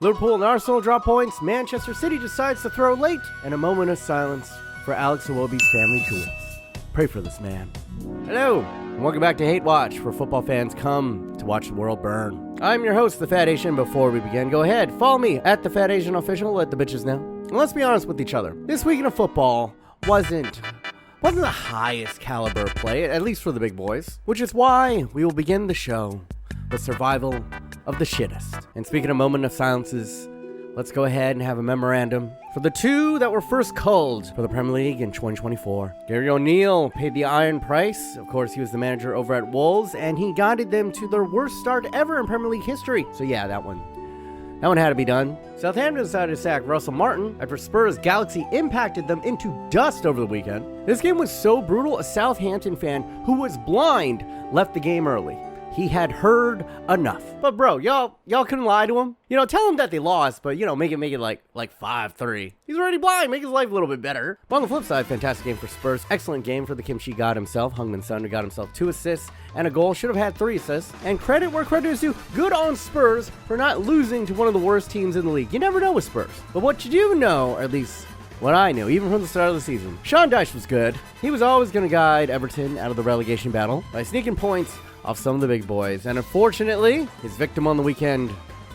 Liverpool and Arsenal draw points. Manchester City decides to throw late. And a moment of silence for Alex Iwobi's family jewels. Pray for this man. Hello, and welcome back to Hatewatch, where football fans come to watch the world burn. I'm your host, thefatasian. Before we begin, go ahead, follow me at thefatasian official. Let the bitches know. And let's be honest with each other. This weekend of football wasn't the highest caliber play, at least for the big boys, which is why we will begin the show with survival of the shittest. And speaking of moment of silences, let's go ahead and have a memorandum for the two that were first culled for the Premier League in 2024. Gary O'Neill paid the iron price. Of course, he was the manager over at Wolves, and he guided them to their worst start ever in Premier League history. So yeah, that one had to be done. Southampton decided to sack Russell Martin after Spurs' Galaxy impacted them into dust over the weekend. This game was so brutal, a Southampton fan who was blind left the game early. He had heard enough. But bro, y'all couldn't lie to him. Tell him that they lost, but make it like 5-3. He's already blind, make his life a little bit better. But on the flip side, fantastic game for Spurs. Excellent game for the Kimchi god himself, Heung-min Son, who got himself 2 assists and a goal. Should have had 3 assists. And credit where credit is due. Good on Spurs for not losing to one of the worst teams in the league. You never know with Spurs. But what you do know, or at least what I knew, even from the start of the season, Sean Dyche was good. He was always going to guide Everton out of the relegation battle by sneaking points off some of the big boys. And unfortunately, his victim on the weekend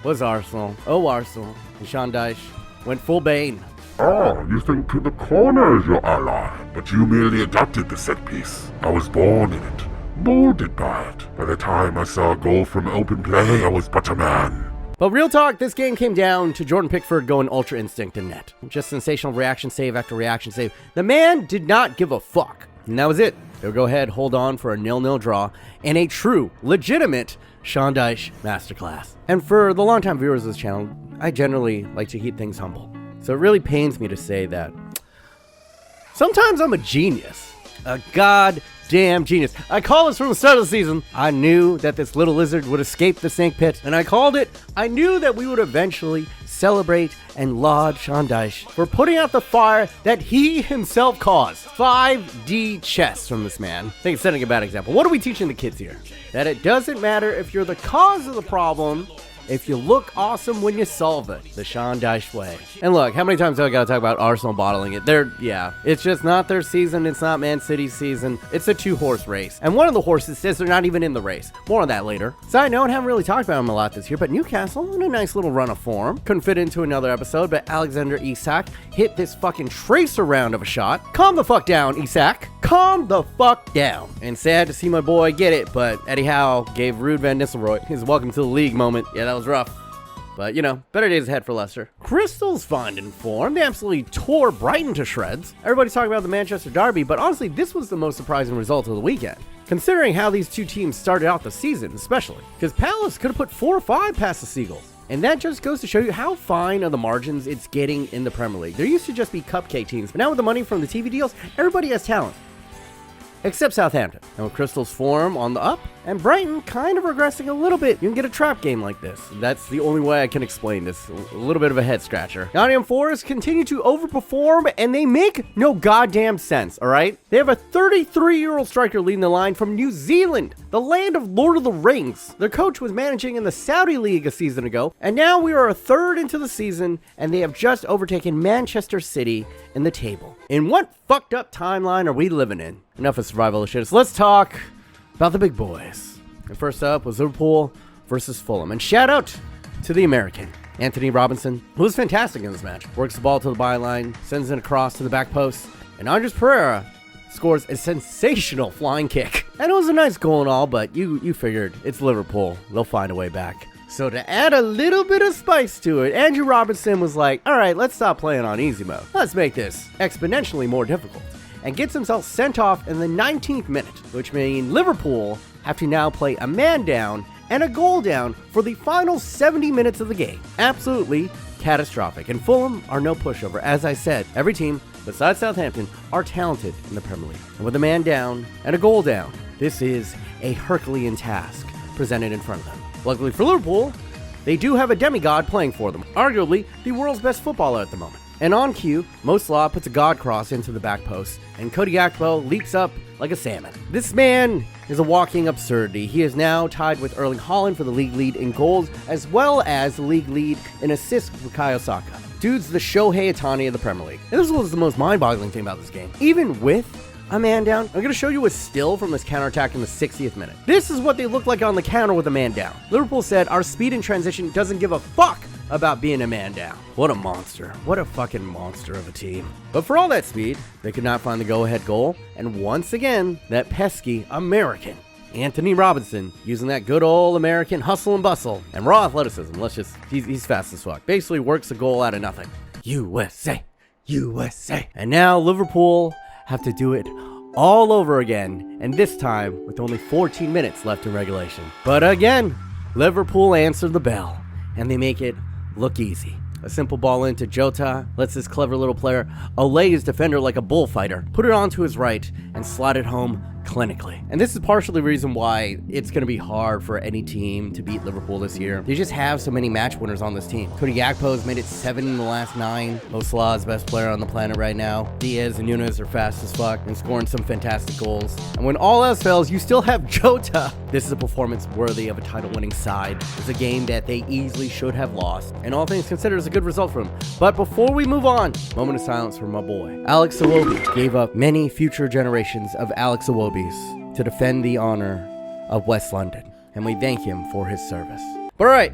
was Arsenal. Oh, Arsenal. And Sean Dyche went full Bane. Oh, you think to the corner is your ally, but you merely adopted the set piece. I was born in it, molded by it. By the time I saw a goal from open play, I was but a man. But real talk, this game came down to Jordan Pickford going ultra instinct in net. Just sensational reaction save after reaction save. The man did not give a fuck. And that was it. They'll go ahead, hold on for a 0-0 draw and a true, legitimate Sean Dyche masterclass. And for the longtime viewers of this channel, I generally like to keep things humble. So it really pains me to say that sometimes I'm a genius. A goddamn genius. I called this from the start of the season. I knew that this little lizard would escape the snake pit, and I called it. I knew that we would eventually celebrate and laud Sean Dyche for putting out the fire that he himself caused. 5D chess from this man. I think it's setting a bad example. What are we teaching the kids here? That it doesn't matter if you're the cause of the problem, if you look awesome when you solve it, the Sean Dyche way. And look, how many times do I gotta talk about Arsenal bottling it? It's just not their season. It's not Man City's season. It's a 2-horse race. And one of the horses says they're not even in the race. More on that later. Side note, I haven't really talked about him a lot this year, but Newcastle in a nice little run of form. Couldn't fit into another episode, but Alexander Isak hit this fucking tracer round of a shot. Calm the fuck down, Isak. Calm the fuck down. And sad to see my boy get it, but Eddie Howe gave Ruud van Nistelrooy his welcome to the league moment. Yeah, that was rough. But, better days ahead for Leicester. Crystal's finding form. They absolutely tore Brighton to shreds. Everybody's talking about the Manchester Derby, but honestly, this was the most surprising result of the weekend, considering how these two teams started out the season, especially. Because Palace could have put 4 or 5 past the Seagulls. And that just goes to show you how fine are the margins it's getting in the Premier League. There used to just be cupcake teams, but now with the money from the TV deals, everybody has talent. Except Southampton. And with Crystal's form on the up, and Brighton kind of regressing a little bit, you can get a trap game like this. That's the only way I can explain this. A little bit of a head scratcher. Nottingham Forest continue to overperform, and they make no goddamn sense, alright? They have a 33-year-old striker leading the line from New Zealand, the land of Lord of the Rings. Their coach was managing in the Saudi League a season ago, and now we are a third into the season, and they have just overtaken Manchester City in the table. In what fucked up timeline are we living in? Enough of survival shit. So let's talk about the big boys. And first up was Liverpool versus Fulham. And shout out to the American, Anthony Robinson, who was fantastic in this match. Works the ball to the byline, sends it across to the back post, and Andres Pereira scores a sensational flying kick. And it was a nice goal and all, but you figured it's Liverpool. They'll find a way back. So to add a little bit of spice to it, Andrew Robinson was like, all right, let's stop playing on easy mode. Let's make this exponentially more difficult. And gets himself sent off in the 19th minute, which means Liverpool have to now play a man down and a goal down for the final 70 minutes of the game. Absolutely catastrophic. And Fulham are no pushover. As I said, every team besides Southampton are talented in the Premier League. And with a man down and a goal down, this is a Herculean task presented in front of them. Luckily for Liverpool, they do have a demigod playing for them, arguably the world's best footballer at the moment. And on cue, Mo Salah puts a god cross into the back post, and Cody Gakpo leaps up like a salmon. This man is a walking absurdity. He is now tied with Erling Haaland for the league lead in goals, as well as the league lead in assists with Bukayo Saka. Dude's the Shohei Ohtani of the Premier League. And this was the most mind-boggling thing about this game. Even with a man down, I'm going to show you a still from this counterattack in the 60th minute. This is what they look like on the counter with a man down. Liverpool said, our speed in transition doesn't give a fuck about being a man down. What a monster. What a fucking monster of a team. But for all that speed, they could not find the go-ahead goal. And once again, that pesky American Anthony Robinson using that good old American hustle and bustle and raw athleticism. He's fast as fuck. Basically works a goal out of nothing. USA, USA. And now Liverpool have to do it all over again, and this time with only 14 minutes left in regulation. But again, Liverpool answer the bell, and they make it look easy. A simple ball into Jota lets this clever little player allay his defender like a bullfighter, put it onto his right, and slide it home clinically. And this is partially the reason why it's going to be hard for any team to beat Liverpool this year. They just have so many match winners on this team. Cody Gakpo has made it 7 in the last 9. Mo Salah is the best player on the planet right now. Diaz and Nunes are fast as fuck and scoring some fantastic goals. And when all else fails, you still have Jota. This is a performance worthy of a title-winning side. It's a game that they easily should have lost, and all things considered is a good result for them. But before we move on, moment of silence for my boy. Alex Iwobi gave up many future generations of Alex Iwobis to defend the honor of West London, and we thank him for his service. But alright,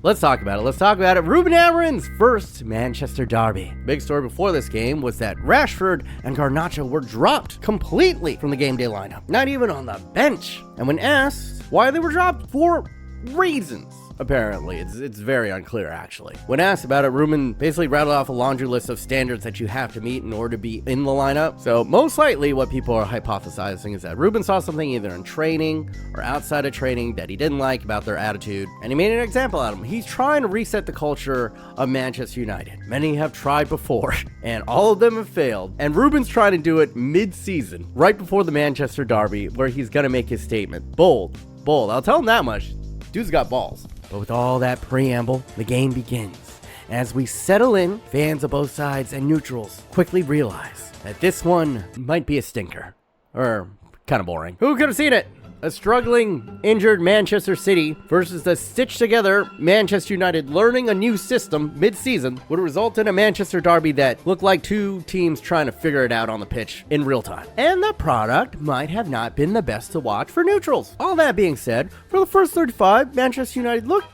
let's talk about it. Ruben Amorim's first Manchester derby. Big story before this game was that Rashford and Garnacho were dropped completely from the game day lineup, not even on the bench. And when asked why they were dropped, for reasons. Apparently, it's very unclear, actually. When asked about it, Ruben basically rattled off a laundry list of standards that you have to meet in order to be in the lineup. So most likely what people are hypothesizing is that Ruben saw something either in training or outside of training that he didn't like about their attitude, and he made an example out of them. He's trying to reset the culture of Manchester United. Many have tried before, and all of them have failed. And Ruben's trying to do it mid-season, right before the Manchester derby, where he's going to make his statement. Bold. I'll tell him that much. Dude's got balls. But with all that preamble, the game begins. As we settle in, fans of both sides and neutrals quickly realize that this one might be a stinker. Or kind of boring. Who could have seen it? A struggling, injured Manchester City versus the stitched-together Manchester United learning a new system mid-season would result in a Manchester derby that looked like two teams trying to figure it out on the pitch in real time. And the product might have not been the best to watch for neutrals. All that being said, for the first 35, Manchester United looked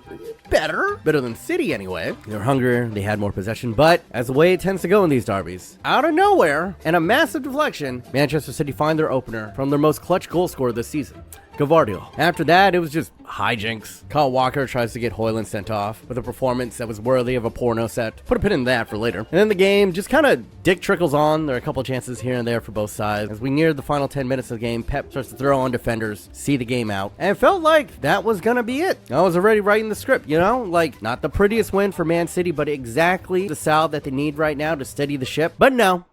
better than City anyway. They were hungrier, they had more possession, but as the way it tends to go in these derbies, out of nowhere, and a massive deflection, Manchester City find their opener from their most clutch goal scorer this season, Gvardiol. After that, it was just hijinks. Kyle Walker tries to get Højlund sent off with a performance that was worthy of a porno set. Put a pin in that for later. And then the game just kind of dick trickles on. There are a couple chances here and there for both sides. As we near the final 10 minutes of the game, Pep starts to throw on defenders, see the game out, and it felt like that was gonna be it. I was already writing the script, you know? Like, not the prettiest win for Man City, but exactly the salve that they need right now to steady the ship. But no.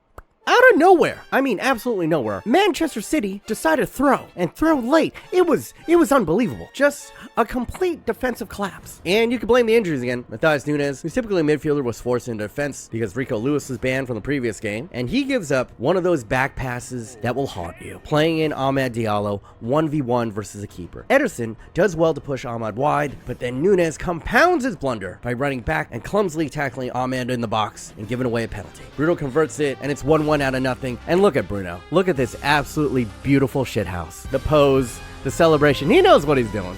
Out of nowhere, I mean absolutely nowhere, Manchester City decided to throw late. It was unbelievable. Just a complete defensive collapse. And you can blame the injuries again. Matthias Nunes, who's typically a midfielder, was forced into defense because Rico Lewis was banned from the previous game, and he gives up one of those back passes that will haunt you. Playing in Amad Diallo 1v1 versus a keeper. Ederson does well to push Amad wide, but then Nunes compounds his blunder by running back and clumsily tackling Amad in the box and giving away a penalty. Bruno converts it, and it's 1-1 out of nothing. And look at Bruno. Look at this absolutely beautiful shithouse. The pose, the celebration. He knows what he's doing.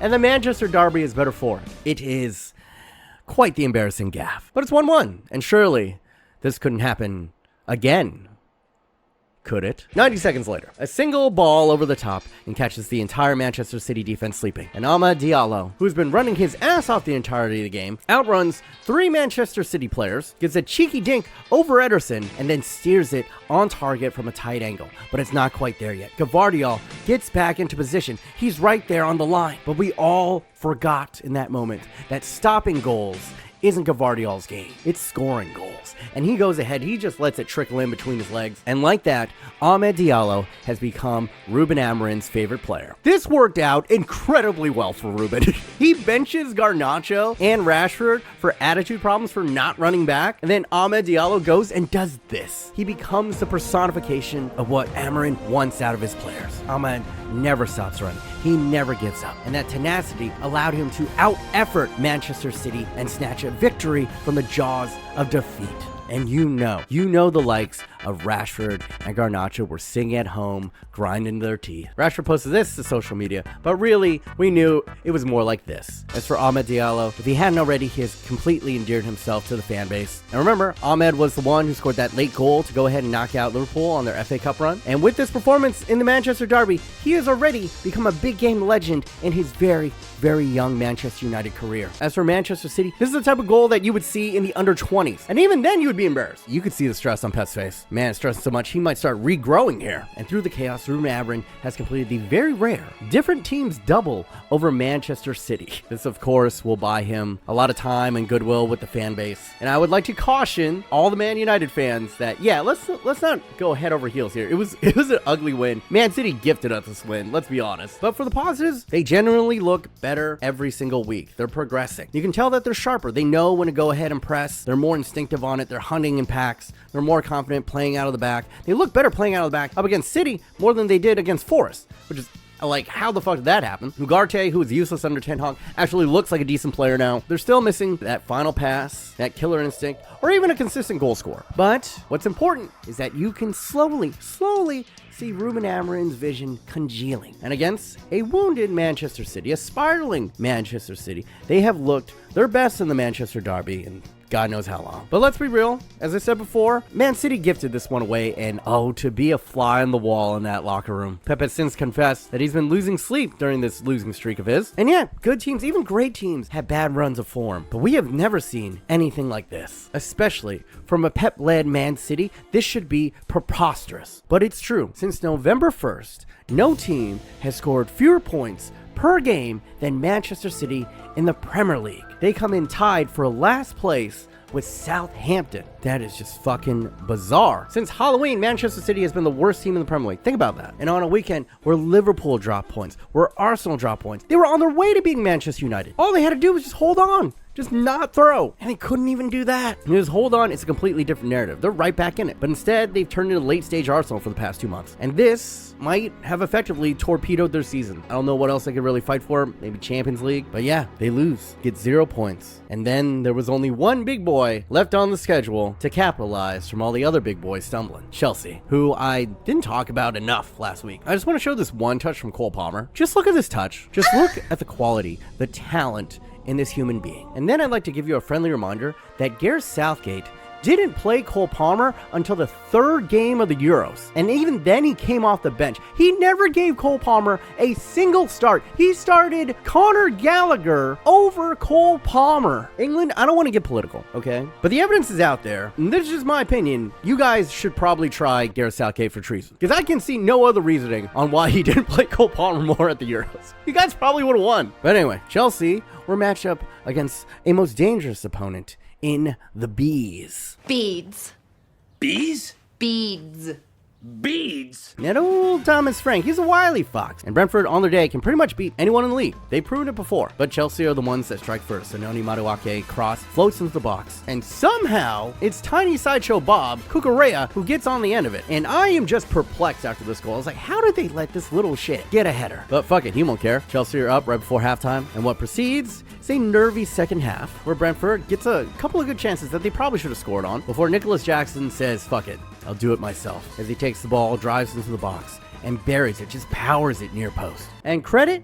And the Manchester derby is better for it. It is quite the embarrassing gaffe. But it's 1-1. And surely this couldn't happen again. Could it? 90 seconds later, a single ball over the top and catches the entire Manchester City defense sleeping. And Amad Diallo, who's been running his ass off the entirety of the game, outruns 3 Manchester City players, gives a cheeky dink over Ederson, and then steers it on target from a tight angle. But it's not quite there yet. Gvardiol gets back into position. He's right there on the line. But we all forgot in that moment that stopping goals isn't Gvardiol's game. It's scoring goals. And he goes ahead, he just lets it trickle in between his legs. And like that, Ahmed Diallo has become Ruben Amorim's favorite player. This worked out incredibly well for Ruben. He benches Garnacho and Rashford for attitude problems for not running back. And then Ahmed Diallo goes and does this. He becomes the personification of what Amorim wants out of his players. Ahmed never stops running. He never gives up. And that tenacity allowed him to out-effort Manchester City and snatch a victory from the jaws of defeat. And you know the likes of Rashford and Garnacho were sitting at home, grinding their teeth. Rashford posted this to social media, but really, we knew it was more like this. As for Ahmed Diallo, if he hadn't already, he has completely endeared himself to the fan base. And remember, Ahmed was the one who scored that late goal to go ahead and knock out Liverpool on their FA Cup run. And with this performance in the Manchester Derby, he has already become a big game legend in his very young Manchester United career. As for Manchester City, this is the type of goal that you would see in the under 20s. And even then, you would be embarrassed. You could see the stress on Pep's face. Man, it's stressing so much, he might start regrowing here. And through the chaos, Ruben Amorim has completed the very rare different teams double over Manchester City. This, of course, will buy him a lot of time and goodwill with the fan base. And I would like to caution all the Man United fans that, yeah, let's not go head over heels here. It was an ugly win. Man City gifted us this win, let's be honest. But for the positives, they generally look better every single week. They're progressing. You can tell that they're sharper. They know when to go ahead and press. They're more instinctive on it. They're hunting in packs. They're more confident playing out of the back. They look better playing out of the back up against City more than they did against Forest, which is like, how the fuck did that happen? Ugarte, who was useless under Ten Hag, actually looks like a decent player now. They're still missing that final pass, that killer instinct, or even a consistent goal scorer. But what's important is that you can slowly see Ruben Amorim's vision congealing. And against a wounded Manchester City, a spiraling Manchester City, they have looked their best in the Manchester Derby, and God knows how long. But let's be real. As I said before, Man City gifted this one away, and to be a fly on the wall in that locker room. Pep has since confessed that he's been losing sleep during this losing streak of his. And yeah, good teams, even great teams, have bad runs of form. But we have never seen anything like this. Especially from a Pep-led Man City, this should be preposterous. But it's true. Since November 1st, no team has scored fewer points per game than Manchester City in the Premier League. They come in tied for last place with Southampton. That is just fucking bizarre. Since Halloween, Manchester City has been the worst team in the Premier League. Think about that. And on a weekend where Liverpool dropped points, where Arsenal dropped points, they were on their way to being Manchester United. All they had to do was just hold on. Just not throw. And they couldn't even do that. And just hold on, it's a completely different narrative. They're right back in it. But instead, they've turned into late-stage Arsenal for the past 2 months. And this might have effectively torpedoed their season. I don't know what else they could really fight for. Maybe Champions League. But yeah, they lose. Get 0 points. And then there was only one big boy left on the schedule to capitalize from all the other big boys stumbling. Chelsea, who I didn't talk about enough last week. I just want to show this one touch from Cole Palmer. Just look at this touch. Just look at the quality, the talent in this human being. And then I'd like to give you a friendly reminder that Gareth Southgate didn't play Cole Palmer until the third game of the Euros. And even then he came off the bench. He never gave Cole Palmer a single start. He started Conor Gallagher over Cole Palmer. England, I don't want to get political, okay? But the evidence is out there, and this is just my opinion. You guys should probably try Gareth Southgate for treason, because I can see no other reasoning on why he didn't play Cole Palmer more at the Euros. You guys probably would have won. But anyway, Chelsea were matched up against a most dangerous opponent in the Bees. Beads. Bees? Beads. Beads? That old Thomas Frank, he's a wily fox. And Brentford on their day can pretty much beat anyone in the league. They've proven it before. But Chelsea are the ones that strike first. Sononi Madueke cross floats into the box. And somehow, it's tiny sideshow Bob Cucurella who gets on the end of it. And I am just perplexed after this goal. I was like, how did they let this little shit get a header? But fuck it, he won't care. Chelsea are up right before halftime. And what proceeds is a nervy second half where Brentford gets a couple of good chances that they probably should have scored on before Nicholas Jackson says, fuck it, I'll do it myself. As he takes the ball, drives into the box, and buries it, just powers it near post. And credit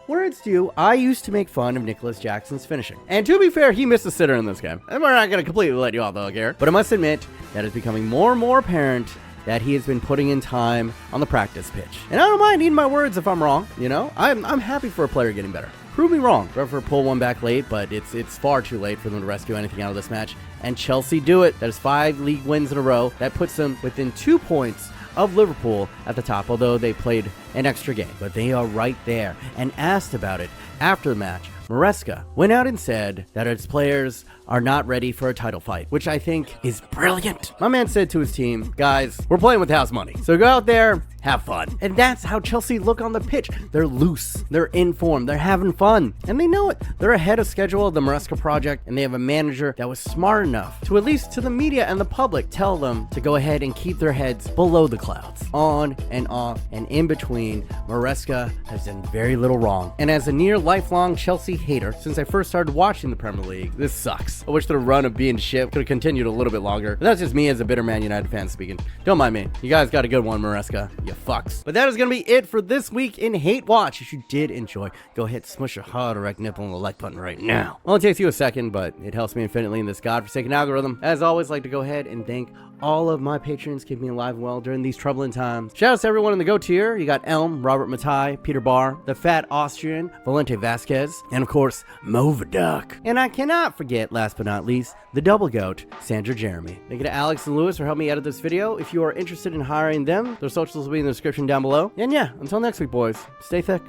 where it's due, I used to make fun of Nicholas Jackson's finishing. And to be fair, he missed a sitter in this game. And we're not going to completely let you off the hook here. But I must admit that it's becoming more and more apparent that he has been putting in time on the practice pitch. And I don't mind eating my words if I'm wrong, you know? I'm happy for a player getting better. Prove me wrong. Brentford pull one back late, but it's far too late for them to rescue anything out of this match. And Chelsea do it. That is 5 league wins in a row. That puts them within 2 points of Liverpool at the top, although they played an extra game. But they are right there. And asked about it after the match, Maresca went out and said that its players are not ready for a title fight, which I think is brilliant. My man said to his team, guys, we're playing with house money, so go out there, have fun. And that's how Chelsea look on the pitch. They're loose, they're in form, they're having fun, and they know it. They're ahead of schedule of the Maresca project, and they have a manager that was smart enough to, at least to the media and the public, tell them to go ahead and keep their heads below the clouds. On and off and in between, Maresca has done very little wrong. And as a near lifelong Chelsea hater, since I first started watching the Premier League, this sucks. I wish the run of being shit could have continued a little bit longer. But that's just me as a bitter Man United fan speaking. Don't mind me. You guys got a good one, Maresca. You fucks. But that is going to be it for this week in Hate Watch. If you did enjoy, go ahead, smush your hard erect nipple on the like button right now. Well, it takes you a second, but it helps me infinitely in this godforsaken algorithm. As always, I'd like to go ahead and thank all of my patrons, keeping me alive and well during these troubling times. Shout out to everyone in the Go tier. You got Elm, Robert Matai, Peter Barr, the Fat Austrian, Valente Vasquez, and of course, Movaduck. And I cannot forget, last but not least, the double goat, Sandra Jeremy. Thank you to Alex and Lewis for helping me edit this video. If you are interested in hiring them, their socials will be in the description down below. And yeah, until next week, boys, stay thick.